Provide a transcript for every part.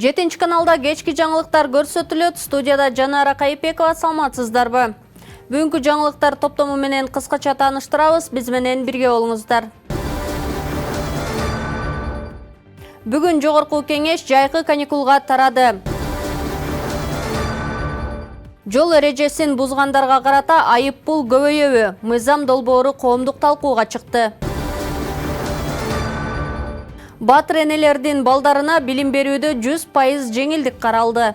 7 каналда кечки жаңылыктар көрсөтүлөт. Студияда Жанара Кайыпбекова, саламатсыздарбы? Бүгүнкү жаңылыктар топтому менен кыскача тааныштырабыз. Биз менен бирге болуңуздар. Бүгүн жогорку кеңеш жайкы каникулга тарады. Жол эрежесин бузгандарга карата айып пул көбөйөбү? Мыйзам долбоору коомдук талкууга чыкты. Батыр энелердин балдарына билим берүүдө 100% жеңилдик каралды.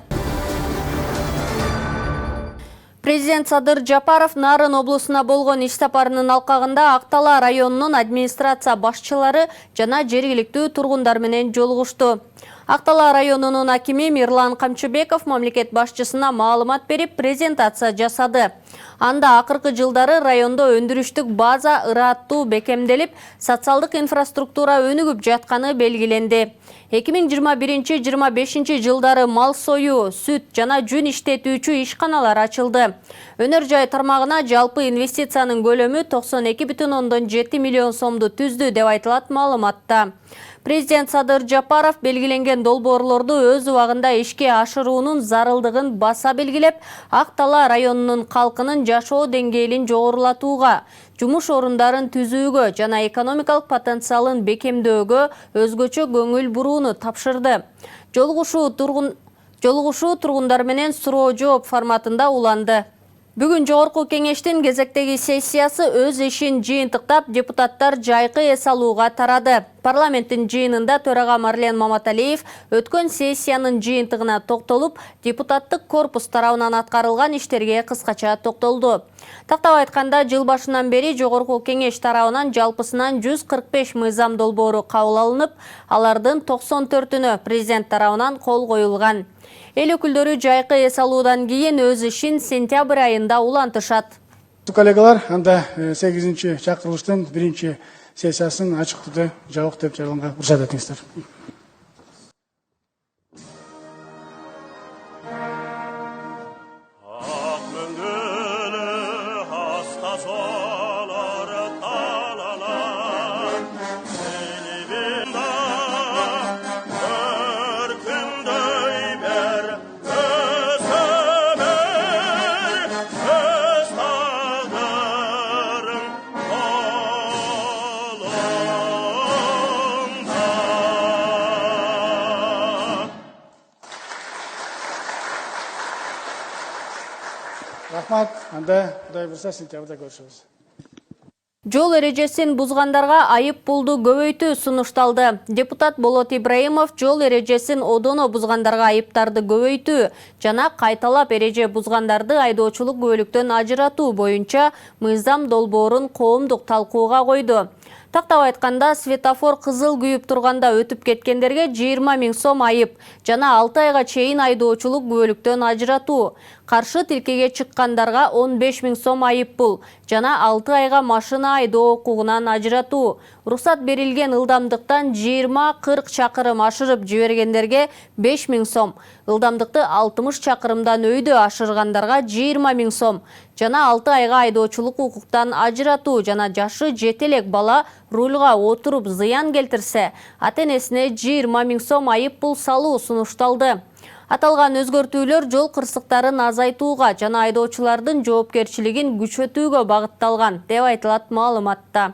Президент Садыр Жапаров Нарын облусуна болгон иш сапарынын алкагында Актала районунун администрация башчылары жана жергиликтүү тургундар менен жолугушту. Актала районунун акими Мирлан Камчыбеков мамлекет башчысына маалымат берип, презентация жасады. Анда акыркы жылдары райондо өндүрүштүк база ыраттуу бекемделип, социалдык инфраструктура өнүгүп жатканы белгиленди. 2021-25 жылдары мал сою, сүт жана жүн иштетүүчү ишканалар ачылды. Өнөр жай тармагына жалпы инвестициянын көлөмү 92,7 миллион сомду түздү деп айтылат маалыматта. Президент Садыр Жапаров белгиленген долбоорлорду өз убагында ишке ашыруунун зарылдыгын баса белгилеп, Актала районунун калкынын жашоо деңгээлин жогорулатууга, жумуш орундарын түзүүгө жана экономикалык потенциалын бекемдөөгө өзгөчө көңүл бурууну тапшырды. Жолугушуу тургундар менен суроо жооп форматында уланды. Бүгүн жогорку кеңештин кезектеги сессиясы өз ишин жыйынтыктап, депутаттар жайкы эс алууга тарады. Парламенттин жыйынында төрага Марлен Маматалиев өткөн сессиянын жыйынтыгына токтолуп, депутаттык корпус тарабынан аткарылган иштерге кыскача токтолду. Тактап айтканда, жыл башынан бери жогорку кеңеш тарабынан жалпысынан 145 мыйзам долбоору кабыл алынып, алардын 94-үнө президент тарабынан кол коюлган. Эл өкүлдөрү жайкы эс алуудан кийин өз ишин сентябрь айында улантышат. Коллегалар, анда 8-чи чакырылыштын 1-чи сессиясын ачыктықты жабык деп жарыялганга уруксат этиңиздер. Рахмат, анда Кудай бурса сентябрда көрүшөбүз. Жол эрежесин бузгандарга айып пулду көбөйтүү сунушталды. Депутат Болот Ибраимов жол эрежесин одоно бузгандарга айыптарды көбөйтүү жана кайталап эреже бузгандарды айдоочулук күбөлүктөн ажыратуу боюнча мыйзам долбоорун коомдук талкууга койду. Тактап айтканда, светофор кызыл күйүп турганда өтүп кеткендерге 20 000 сом айып жана 6 айга чейин айдоочулук күбөлүктөн ажыратуу. Каршы тилкеге чыккандарга 15 000 сом айып пул жана 6 айга машина айдоо укугунан ажыратуу. Уруксат берилген ылдамдыктан 20-40 чакырым ашырып жибергендерге 5 000 сом, ылдамдыкты 60 чакырымдан өйдө ашыргандарга 20 000 сом жана 6 айга айдоочулук укуктан ажыратуу жана жашы жетелек бала рульга отуруп зыян келтирсе, ата-энесине 20 000 сом айып пул салуу сунушталды. Аталган өзгөртүүлөр жол кырсыктарын азайтууга жана айдоочулардын жоопкерчилигин күчөтүүгө багытталган деп айтылат маалыматта.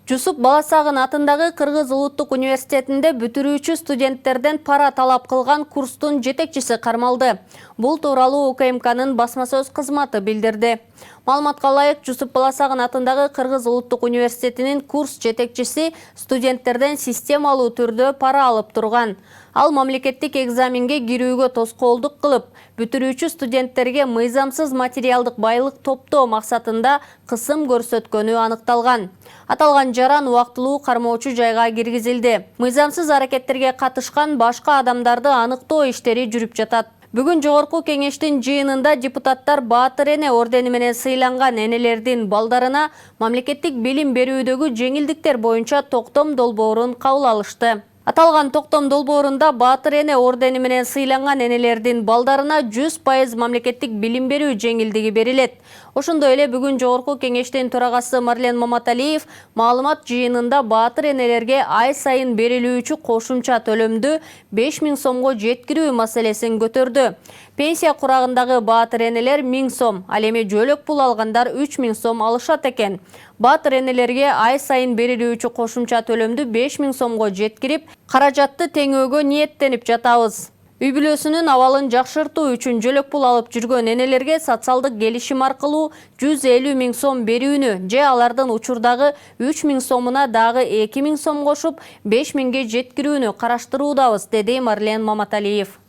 Жусуп Баласагын атындагы Кыргыз улуттук университетинде бүтүрүүчү студенттерден пара талап кылган курстун жетекчиси кармалды. Бул тууралуу УКМКнын басма сөз кызматы билдирди. Маалыматка ылайык, Жусуп Баласагын атындагы Кыргыз улуттук университетинин курс жетекчиси студенттерден системалуу түрдө пара алып турган. Ал мамлекеттик экзаменге кирүүгө тоскоолдук кылып, бүтүрүүчү студенттерге мыйзамсыз материалдык байлык топтоо максатында кысым көрсөткөнү аныкталган. Аталган жаран убактылуу кармоочу жайга киргизилди. Мыйзамсыз аракеттерге катышкан башка адамдарды аныктоо иштери жүрүп жатат. Бүгүн жогорку кеңештин жыйынында депутаттар Батыр эне ордени менен сыйланган энелердин балдарына мамлекеттик билим берүүдөгү жеңилдиктер боюнча токтом долбоорун кабыл алышты. Аталган токтом долбоорунда Баатыр эне ордени менен сыйланган энелердин балдарына 100% мамлекеттик билим берүү жеңилдиги берилет. Ошондой эле бүгүн Жогорку Кеңештин төрагасы Марлен Маматалиев маалымат жыйынында Баатыр энелерге ай сайын берилүүчү кошумча төлөмдү 5000 сомго жеткирүү маселесин көтөрдү. Пенсия курагындагы Баатыр энелер 1000 сом, ал эми жөлөк пул алгандар 3000 сом алышат экен. Баатыр энелерге ай сайын берилүүчү кошумча төлөмдү 5000 сомго жеткирип, каражатты теңөөгө ниеттенип жатабыз. Үй бүлөсүнүн абалын жакшыртуу үчүн жөлөк пул алып жүргөн энелерге социалдык келишим аркылуу 150 000 сом берүүнү же алардын учурдагы 3000 сомуна дагы 2000 сом кошуп 5000ге жеткирүүнү караштыруудабыз, деди Марлен Маматалиев.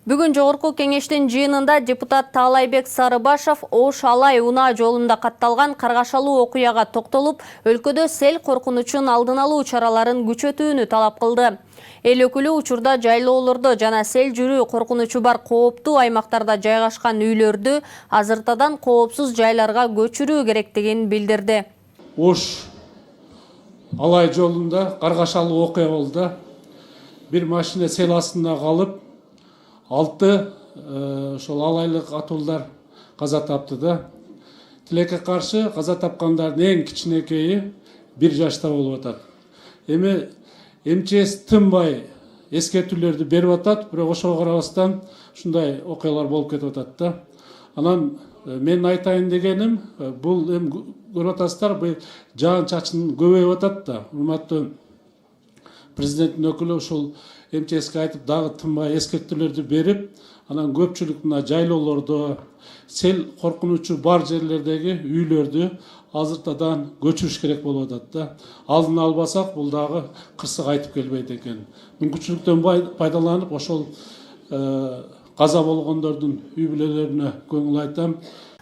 Бүгүн Жогорку Кеңештин жыйынында депутат Таалайбек Сарыбашев Ош-Алай унаа жолунда катталган каргашалуу окуяга токтолуп, өлкөдө сел коркунучун алдын алуу чараларын күчөтүүнү талап кылды. Эл өкүлү учурда жайлоолордо жана сел жүрүү коркунучу бар кооптуу аймактарда жайгашкан үйлөрдү азыртадан коопсуз жайларга көчүрүү керектигин билдирди. Ош-Алай жолунда каргашалуу окуя болду. Бир машина сел астында калып, 6 ошол алайлык атуулдар каза тапты да. Тилекке каршы каза тапкандардын эң кичинекейи 1 жашта болуп атат. Эми МЧС тынбай эскертүүлөрдү берип атат, бирок ошого карабастан ушундай окуялар болуп кетип атат да. Анан мен айтайын дегеним, бул эми көрүп атасыздар, бул жаан чачын көбөйүп атат да. Урматтуу президенттин өкүлү ушул МЧСке айтып, дагы тынбай эскертүүлөрдү берип, анан көпчүлүк мына жайлоолордо, сел коркунучу бар жерлердеги үйлөрдү азыртадан көчүрүш керек болуп атат да. Алдын албасак, бул дагы кырсык айтып келбейт экен. Мүмкүнчүлүктөн пайдаланып, ошол каза болгондордун үй бүлөлөрүнө көңүл айтам.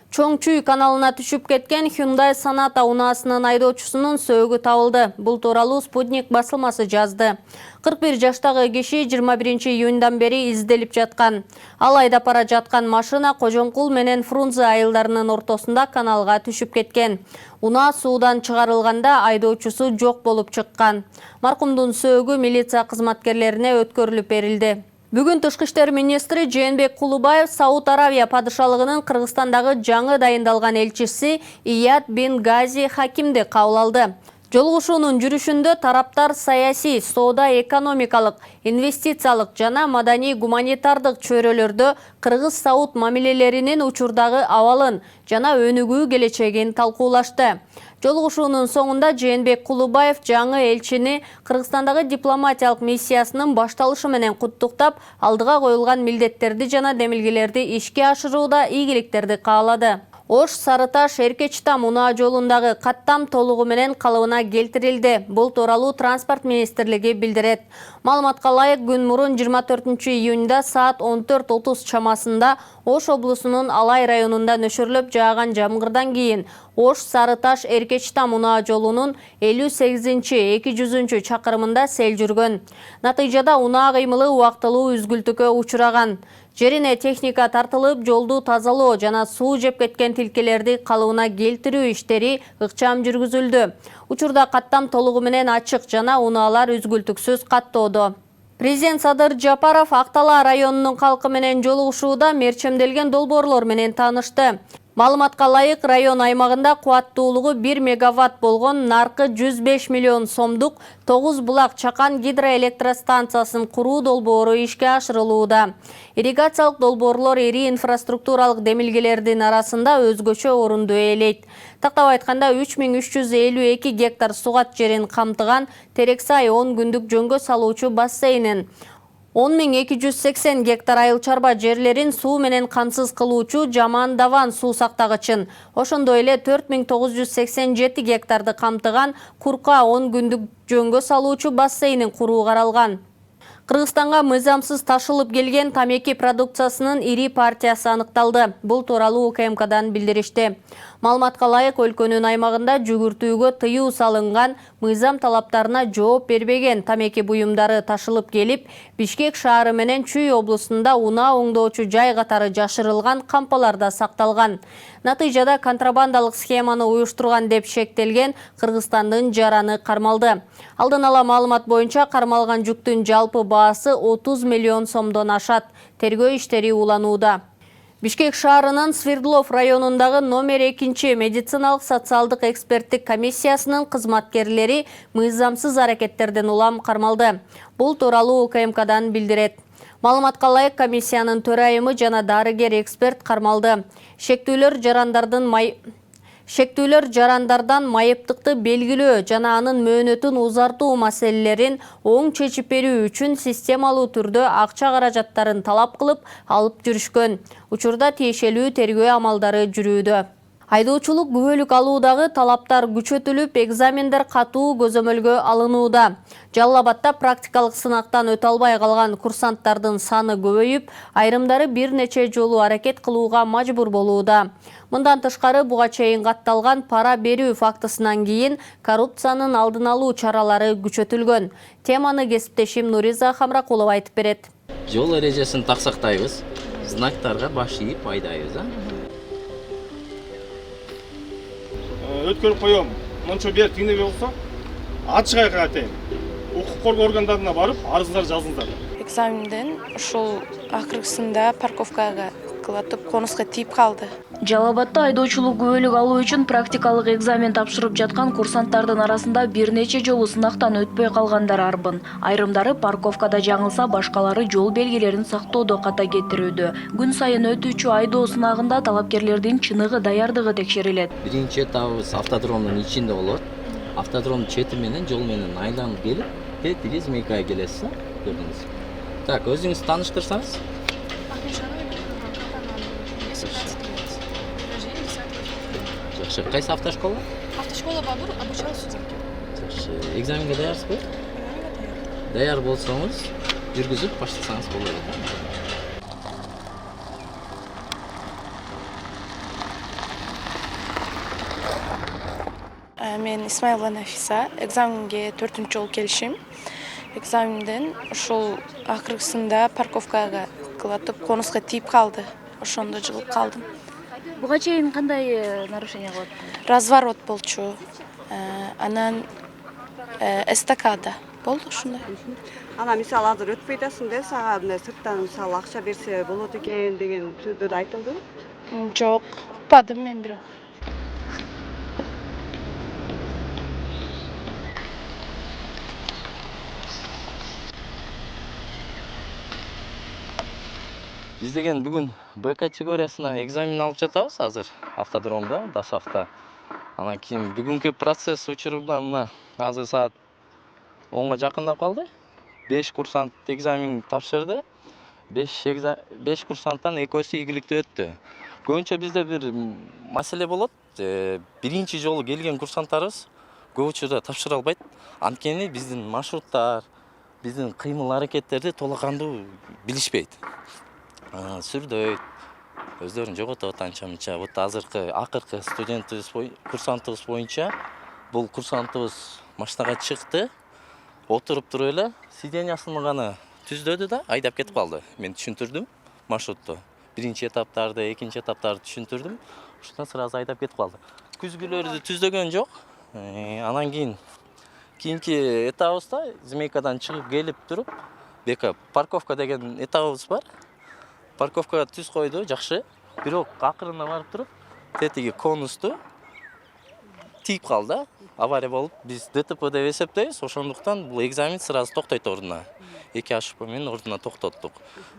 Чоңчуй каналына түшүп кеткен Hyundai Sonata унаасынын айдоочусунун сөөгү табылды. Бул тууралуу Спутник басылмасы жазды. 41 жаштагы киши 21 июндан бери изделип жаткан. Ал айдап бара жаткан машина Кожомкул менен Фрунзе айылдарынын ортосунда каналга түшүп кеткен. Унаа суудан чыгарылганда айдоочусу жок болуп чыккан. Маркумдун сөөгү милиция кызматкерлерине өткөрүлүп берилди. Бүгүн Тышкы иштер министри Жээнбек Кулубаев Сауд Аравия падышалыгынын Кыргызстандагы жаңы дайындалган элчиси Ияд бин Гази Хакимди кабыл алды. Жолугушуунун жүрүшүндө тараптар саясий, соода-экономикалык, инвестициялык жана маданий-гуманитардык чөйрөлөрдө Кыргыз-Сауд мамилелеринин учурдагы абалын жана өнүгүү келечегин талкуулашты. Жолугушуунун соңунда Жээнбек Кулубаев жаңы элчини Кыргызстандагы дипломатиялык миссиясынын башталышы менен куттуктап, алдыга коюлган милдеттерди жана демилгелерди ишке ашырууда ийгиликтерди каалады. Ош-Сарыташ Эркечтам унаа жолундагы каттам толугу менен калыбына келтирилди. Бул тууралуу Транспорт министрлиги билдирет. Маалыматка ылайык, күн мурун 24 июнда саат 14:30 чамасында Ош облусунун Алай районунда нөшөрлөп жааган жамгырдан кийин Ош-Сарыташ Эркечтам унаа жолунун 58-200 чакырымында сел жүргөн. Натыйжада унаа кыймылы убактылуу үзгүлтүккө учураган. Жерине техника тартылып, жолду тазалоо жана суу жеп кеткен тилкелерди калыбына келтирүү иштери ыкчам жүргүзүлдү. Учурда каттам толугу менен ачык жана унаалар үзгүлтүксүз каттоодо. Президент Садыр Жапаров Актала районунун калкы менен жолугушууда мерчемделген долбоорлор менен таанышты. Маалыматка ылайык, район аймагында кубаттуулугу 1 мегаватт болгон наркы 105 миллион сомдук 9 булак чакан гидроэлектростанциясын куруу долбоору ишке ашырылууда. Ирригациялык долбоорлор ири инфраструктуралык демилгелердин арасында өзгөчө орунду ээлейт. Тактап айтканда 3352 гектар сугат жерин камтыган Терексай 10 күндүк жөнгө салуучу бассейнин, 10280 гектар айыл чарба жерлерин суу менен камсыз кылуучу Жаман-Даван суу сактагычын, ошондой эле 4987 гектарды камтыган Курка 10 күндүк жөнгө салуучу бассейнин куруу каралган. Кыргызстанга мыйзамсыз ташылып келген тамеки продукциясынын ири партиясы аныкталды. Бул тууралуу УКМКдан билдиришти. Маалыматка ылайык, өлкөнүн аймагында жүгүртүүгө тыюу салынган мыйзам талаптарына жооп бербеген тамеки буюмдары ташылып келип, Бишкек шаары менен Чүй облусунда унаа оңдоочу жай катары жашырылган кампаларда сакталган. Натыйжада контрабандалык схеманы уюштурган деп шектелген Кыргызстандын жараны кармалды. Алдын ала маалымат боюнча кармалган жүктүн жалпы баасы 30 миллион сомдон ашат. Тергөө иштери уланууда. Бишкек шаарынын Свердлов районундагы номер 2 медициналык социалдык эксперттик комиссиясынын кызматкерлери мыйзамсыз аракеттерден улам кармалды. Бул тууралуу УКМКдан билдирет. Маалыматка ылайык комиссиянын төрайымы жана дарыгер эксперт кармалды. Шектүүлөр жарандардан майыптыкты белгилөө жана анын мөөнөтүн узартуу маселелерин оң чечип берүү үчүн системалуу түрдө акча каражаттарын талап кылып алып жүрүшкөн. Учурда тиешелүү тергөө амалдары жүрүүдө. Айдоочулук күбөлүк алуудагы талаптар күчөтүлүп, экзамендер катуу көзөмөлгө алынууда. Жалал Абадда практикалык сынактан өтө албай калган курсанттардын саны көбөйүп, айрымдары бир нече жолу аракет кылууга мажбур болууда. Мындан тышкары буга чейин катталган пара берүү фактысынан кийин коррупциянын алдын алуу чаралары күчөтүлгөн. Теманы кесиптешим Нуриза Хамракулова айтып берет. Жол эрежесин так сактайбыз, знактарга баш ийип айдайбыз. Өткөрүп коем. Мончо бер тигнеге болсо, ачык айкын айтайын. Укук коргоо органдарына барып, арыздар жазыңыздар. Экзаменден ушул акыркысында парковкага кылатып конуска тийип калды. Жалал Абадда айдоочулук күбөлүк алуу үчүн практикалык экзамен тапшырып жаткан курсанттардын арасында бир нече жолу сынактан өтпөй калгандар арбын. Айрымдары парковкада жаңылса, башкалары жол белгилерин сактоодо ката кетирүүдө. Күн сайын өтүүчү айдоо сынагында талапкерлердин чыныгы даярдыгы текшерилет. Биринчи этабыбыз автодромдун ичинде болот. Автодромдун чети менен жол менен айланып келип, тиги змейкага келесиз, көрдүңүз. Так, өзүңүз тааныштырсаңыз. Жакшы, кайсы автошкола? Автошкола Бабур обучалась в Замке. Жакшы, экзаменге даярсызбы? Даяр болсоңуз, жүргүзүп баштасаңыз болот. Мен Исмаилова Нафиса, экзаменге 4-ч жолу келишим. Экзаменден ушул акыркысында парковкага кылатып конуска тийип калды. Ошондо жыгылып калдым. Буга чейин кандай нарушение болот? Разворот болчу. Анан эстакада болду ушундай. Ана мисалы азыр өтпөй атасың сага мына сырттан мисалы акча берсе болот экен деген сөздөр айтылдыбы? Жок, укпадым мен бирок. Биз деген бүгүн Б категориясына экзамен алып жатабыз азыр автодромдо, Дасавта. Анан кийин бүгүнкү процесс учурунда мына азыр саат 10га жакындап калды. 5 курсант экзамен тапшырды. 5 курсанттан экөөсү ийгиликтүү өттү. Көбүнчө бизде бир маселе болот. Биринчи жолу келген курсанттарыбыз көп учурда тапшыра албайт. Анткени биздин маршруттар, биздин кыймыл аракеттерди толук кандуу билишпейт. Сүрдөйт, өздөрүн жоготот анча-мынча. Вот азыркы акыркы студентибиз курсантыбыз боюнча бул курсантыбыз машинага чыкты, отуруп туруп эле сидениясын гана түздөдү да айдап кетип калды. Мен түшүндүрдүм маршрутту. Биринчи этаптарды, экинчи этаптарды түшүндүрдүм. Ушундан сразу айдап кетип калды. Күзгүлөрдү түздөгөн жок. Анан кийинки этабыбызда Змейкадан чыгып келип туруп, бека парковка деген этабыбыз бар. Парковкага түз койду, жакшы. Бирок акырына барып туруп, тетиги конусту тийип калды. Авария болуп, биз ДТП деп эсептейбиз. Ошондуктан бул экзамен сразу токтойт ордуна. 2 ошибка менен ордуна токтоттук.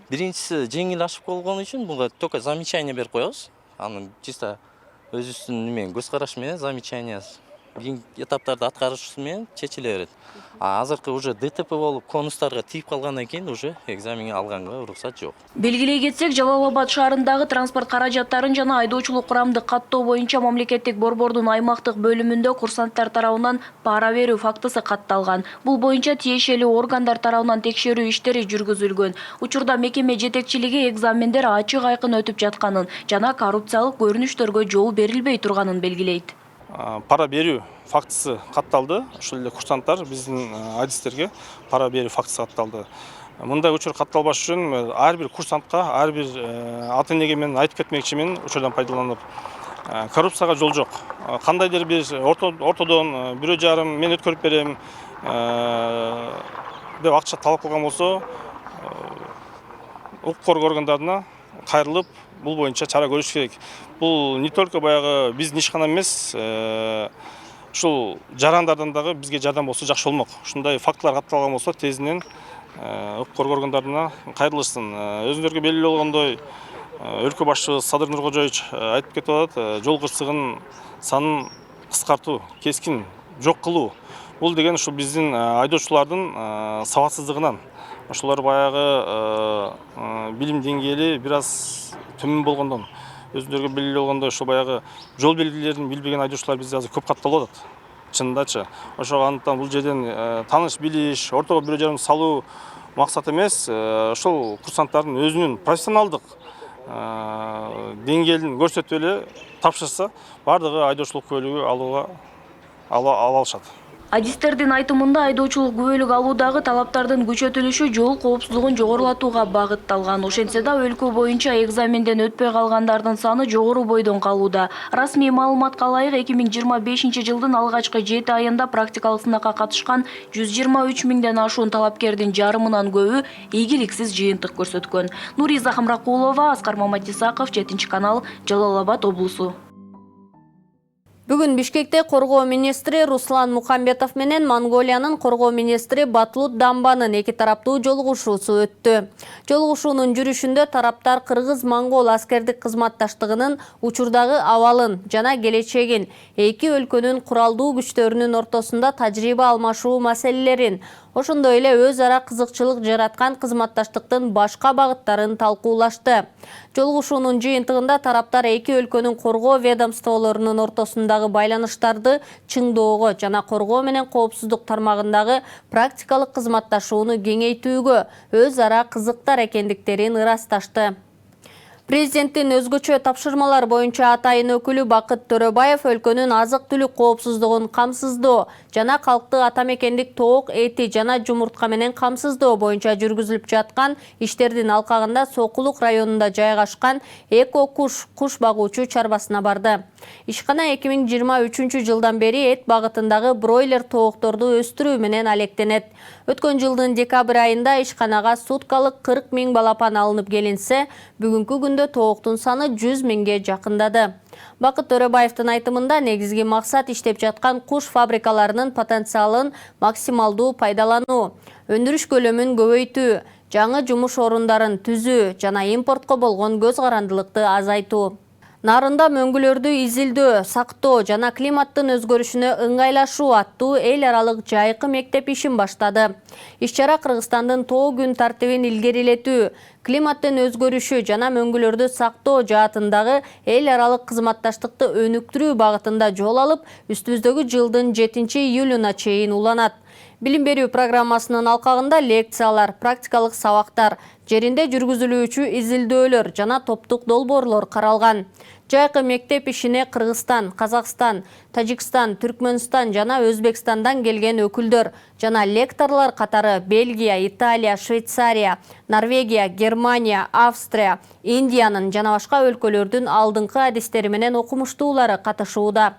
Биринчиси жеңил ошибка болгон үчүн буга только замечание берип коебуз. Аны чисто өзүбүздүн көз караш менен замечание этаптарды аткарышы менен чечиле берет. Азыркы уже ДТП болуп конустарга тийип калгандан кийин уже экзамен алганга уруксат жок. Белгилей кетсек, Жалал Абад шаарындагы транспорт каражаттарын жана айдоочулук курамды каттоо боюнча мамлекеттик борбордун аймактык бөлүмүндө курсанттар тарабынан пара берүү фактысы катталган. Бул боюнча тиешелүү органдар тарабынан текшерүү иштери жүргүзүлгөн. Учурда мекеме жетекчилиги экзамендер ачык айкын өтүп жатканын жана коррупциялык көрүнүштөргө жол берилбей турганын белгилейт. пара берүү фактысы катталды. Ошол эле курсанттар биздин адистерге пара берүү фактысы катталды. Мындай учур катталбаш үчүн ар бир курсантка, ар бир ата энеге мен айтып кетмекчимин, учурдан пайдаланып, коррупцияга жол жок. Кандайдыр бир ортодон 1,5 мен өткөрүп берем деп акча талап кылган болсо, укук коргоо органдарына кайрылып, бул боюнча чара көрүш керек. Бул не только баягы биздин ишкана эмес, ушул жарандардан дагы бизге жардам болсо жакшы болмок. Ушундай фактылар катталган болсо, тезинен укук коргоо органдарына кайрылышсын. Өзүңөргө белгилүү болгондой, өлкө башчыбыз Садыр Нуркожоевич айтып кетип атат, жол кырсыгын санын кыскартуу, кескин жок кылуу. Бул деген ушул биздин айдоочулардын сабатсыздыгынан, ошолор баягы билим деңгээли бир аз төмөн болгондон, өзүңөргө белгилүү болгондой, ошол баягы жол белгилерин билбеген айдоочулар бизде азыр көп катталып атат. Чындачы. Ошого андыктан бул жерден таныш билиш, ортого 1,5 салуу максат эмес, ошол курсанттардын өзүнүн профессионалдык деңгээлин көрсөтүп эле тапшырса, бардыгы айдоочулук күбөлүгү ала алышат. Адистердин айтымында айдоочулук күбөлүк алуудагы талаптардын күчөтүлүшү жол коопсуздугун жогорулатууга багытталган. Ошентсе да өлкө боюнча экзаменден өтпөй калгандардын саны жогору бойдон калууда. Расмий маалыматка ылайык 2025 жылдын алгачкы 7 айында практикалык сынакка катышкан 123 миңден ашуун талапкердин жарымынан көбү ийгиликсиз жыйынтык көрсөткөн. Нуриза Хамракулова, Аскар Маматисаков, 7 канал, Жалал Абад облусу. Бүгүн Бишкекте коргоо министри Руслан Мухамбетов менен Монголиянын коргоо министри Батлут Дамбанын эки тараптуу жолугушуусу өттү. Жолугушуунун жүрүшүндө тараптар кыргыз-монгол аскердик кызматташтыгынын учурдагы абалын жана келечегин, эки өлкөнүн куралдуу күчтөрүнүн ортосунда тажрыйба алмашуу маселелерин, ошондой эле өз ара кызыкчылык жараткан кызматташтыктын башка багыттарын талкуулашты. Жолугушуунун жыйынтыгында тараптар эки өлкөнүн коргоо ведомстволорунун ортосундагы байланыштарды чыңдоого жана коргоо менен коопсуздук тармагындагы практикалык кызматташууну кеңейтүүгө өз ара кызыктар экендиктерин ырасташты. Президенттин өзгөчө тапшырмалар боюнча атайын өкүлү Бакыт Төрөбаев өлкөнүн азык-түлүк коопсуздугун камсыздоо жана калкты атамекендик тоок эти жана жумуртка менен камсыздоо боюнча жүргүзүлүп жаткан иштердин алкагында Сокулук районунда жайгашкан Эко куш багуучу чарбасына барды. Ишкана 2023 жылдан бери эт багытындагы бройлер тоокторду өстүрүү менен алектенет. Өткөн жылдын декабрь айында ишканага суткалык 40 миң балапан алынып келинсе, бүгүнкү күндө тооктун саны 100 миңге жакындады. Бакыт Төрөбаевдин айтымында негизги максат иштеп жаткан куш фабрикаларынын потенциалын максималдуу пайдалануу, өндүрүш көлөмүн көбөйтүү, жаңы жумуш орундарын түзүү жана импортко болгон көз карандылыкты азайтуу. Нарында мөңгүлөрдү изилдөө, сактоо жана климаттын өзгөрүшүнө ыңгайлашуу аттуу эл аралык жайкы мектеп ишин баштады. Иш-чара Кыргызстандын тоо күн тартибин илгерилетүү, климаттын өзгөрүшү жана мөңгүлөрдү сактоо жаатындагы эл аралык кызматташтыкты өнүктүрүү багытында жол алып, үстүбүздөгү жылдын 7 июлуна чейин уланат. Билим берүү программасынын алкагында лекциялар, практикалык сабактар, жеринде жүргүзүлүүчү изилдөөлөр жана топтук долбоорлор каралган. Жайкы мектеп ишине Кыргызстан, Казакстан, Тажикстан, Түркмөнстан жана Өзбекстандан келген өкүлдөр жана лекторлор катары Бельгия, Италия, Швейцария, Норвегия, Германия, Австрия, Индиянын жана башка өлкөлөрдүн алдыңкы адистери менен окумуштуулары катышууда.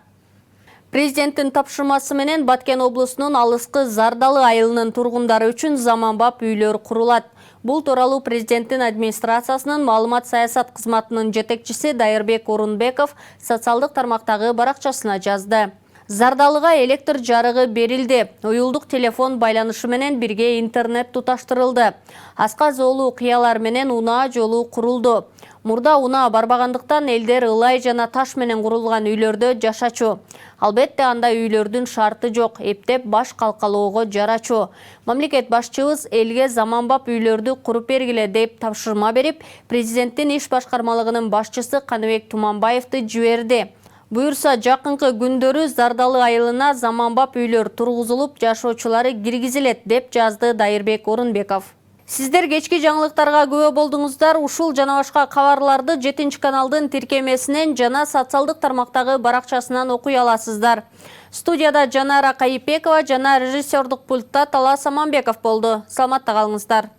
Президенттин тапшырмасы менен Баткен облусунун алыскы Зардалы айылынын тургундары үчүн заманбап үйлөр курулат. Бул тууралуу президенттин администрациясынын маалымат саясат кызматынын жетекчиси Дайырбек Орунбеков социалдык тармактагы баракчасына жазды. Зардалыга электр жарыгы берилди. Уюлдук телефон байланышы менен бирге интернет туташтырылды. Аска зоолуу кыялар менен унаа жолу курулду. Мурда унаа барбагандыктан элдер ылай жана таш менен курулган үйлөрдө жашачу. Албетте андай үйлөрдүн шарты жок, эптеп баш калкалоого жарачу. Мамлекет башчыбыз элге заманбап үйлөрдү куруп бергиле деп тапшырма берип, президенттин иш башкармалыгынын башчысы Каныбек Туманбаевди жиберди. Буюрса жакынкы күндөрү Зардалы айылына заманбап үйлөр тургузулуп, жашоочулары киргизилет деп жазды Дайырбек Орунбеков. Сиздер кечки жаңылыктарга күбө болдуңуздар. Ушул жана башка кабарларды 7 каналдын тиркемесинен жана социалдык тармактагы баракчасынан окуй аласыздар. Студияда Жанара Кайыпекова жана режиссердук пультта Талас Аманбеков болду. Саламатта калыңыздар.